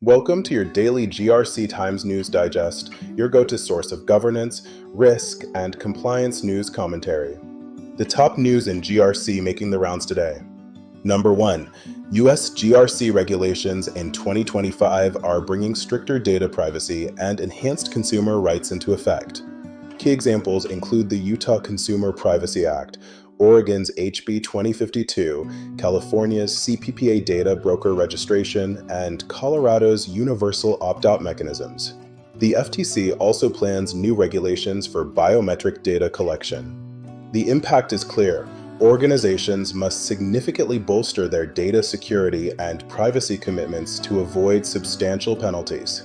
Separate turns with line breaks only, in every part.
Welcome to your daily GRC Times News Digest, your go-to source of governance, risk, and compliance news commentary. The top news in GRC making the rounds today. Number 1. U.S. GRC regulations in 2025 are bringing stricter data privacy and enhanced consumer rights into effect. Key examples include the Utah Consumer Privacy Act, Oregon's HB 2052, California's CPPA data broker registration, and Colorado's universal opt-out mechanisms. The FTC also plans new regulations for biometric data collection. The impact is clear. Organizations must significantly bolster their data security and privacy commitments to avoid substantial penalties.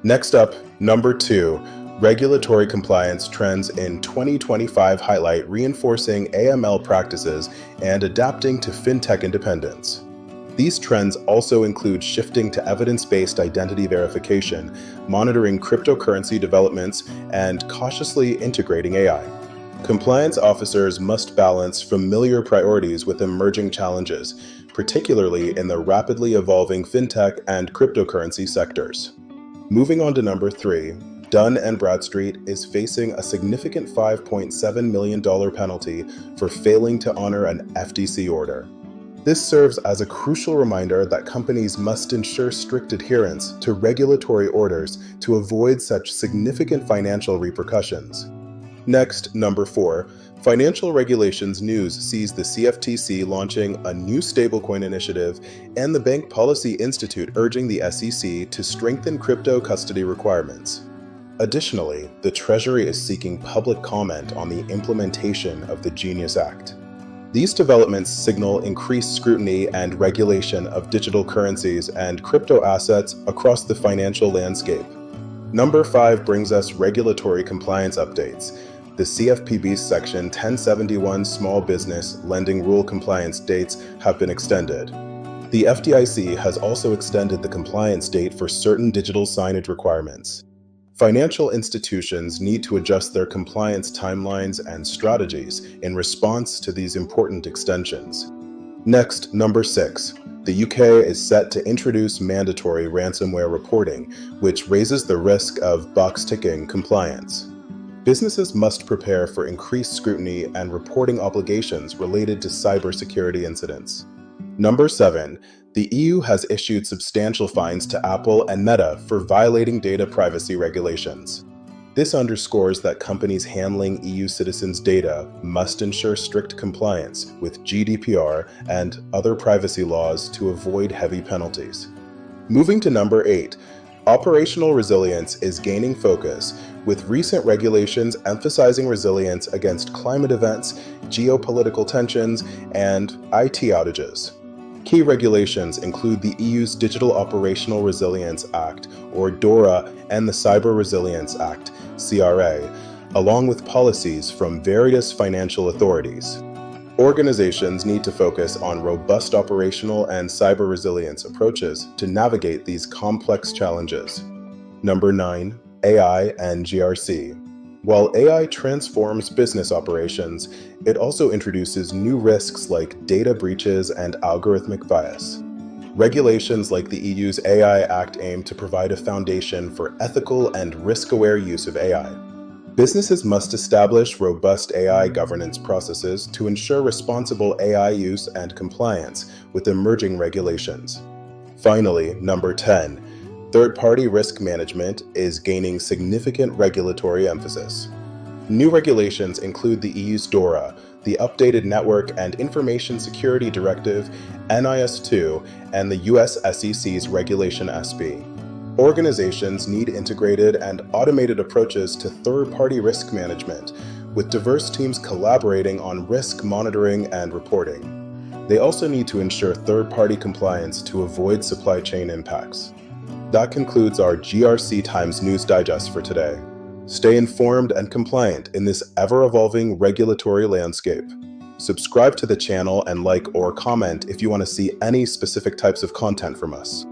Next up, number 2. Regulatory compliance trends in 2025 highlight reinforcing AML practices and adapting to FinTech independence. These trends also include shifting to evidence-based identity verification, monitoring cryptocurrency developments, and cautiously integrating AI. Compliance officers must balance familiar priorities with emerging challenges, particularly in the rapidly evolving FinTech and cryptocurrency sectors. Moving on to number 3. Dun & Bradstreet is facing a significant $5.7 million penalty for failing to honor an FTC order. This serves as a crucial reminder that companies must ensure strict adherence to regulatory orders to avoid such significant financial repercussions. Next, number 4. Financial Regulations News sees the CFTC launching a new stablecoin initiative and the Bank Policy Institute urging the SEC to strengthen crypto custody requirements. Additionally, the Treasury is seeking public comment on the implementation of the Genius Act. These developments signal increased scrutiny and regulation of digital currencies and crypto assets across the financial landscape. Number 5 brings us regulatory compliance updates. The CFPB Section 1071 Small Business Lending Rule compliance dates have been extended. The FDIC has also extended the compliance date for certain digital signage requirements. Financial institutions need to adjust their compliance timelines and strategies in response to these important extensions. Next, number 6. The UK is set to introduce mandatory ransomware reporting, which raises the risk of box-ticking compliance. Businesses must prepare for increased scrutiny and reporting obligations related to cybersecurity incidents. Number 7. The EU has issued substantial fines to Apple and Meta for violating data privacy regulations. This underscores that companies handling EU citizens' data must ensure strict compliance with GDPR and other privacy laws to avoid heavy penalties. Moving to number 8. Operational resilience is gaining focus, with recent regulations emphasizing resilience against climate events, geopolitical tensions, and IT outages. Key regulations include the EU's Digital Operational Resilience Act, or DORA, and the Cyber Resilience Act, CRA, along with policies from various financial authorities. Organizations need to focus on robust operational and cyber resilience approaches to navigate these complex challenges. Number 9. AI and GRC. While AI transforms business operations, it also introduces new risks like data breaches and algorithmic bias. Regulations like the EU's AI Act aim to provide a foundation for ethical and risk-aware use of AI. Businesses must establish robust AI governance processes to ensure responsible AI use and compliance with emerging regulations. Finally, number 10. Third-party risk management is gaining significant regulatory emphasis. New regulations include the EU's DORA, the Updated Network and Information Security Directive, NIS2, and the US SEC's Regulation S-P. Organizations need integrated and automated approaches to third-party risk management, with diverse teams collaborating on risk monitoring and reporting. They also need to ensure third-party compliance to avoid supply chain impacts. That concludes our GRC Times News Digest for today. Stay informed and compliant in this ever-evolving regulatory landscape. Subscribe to the channel and like or comment if you want to see any specific types of content from us.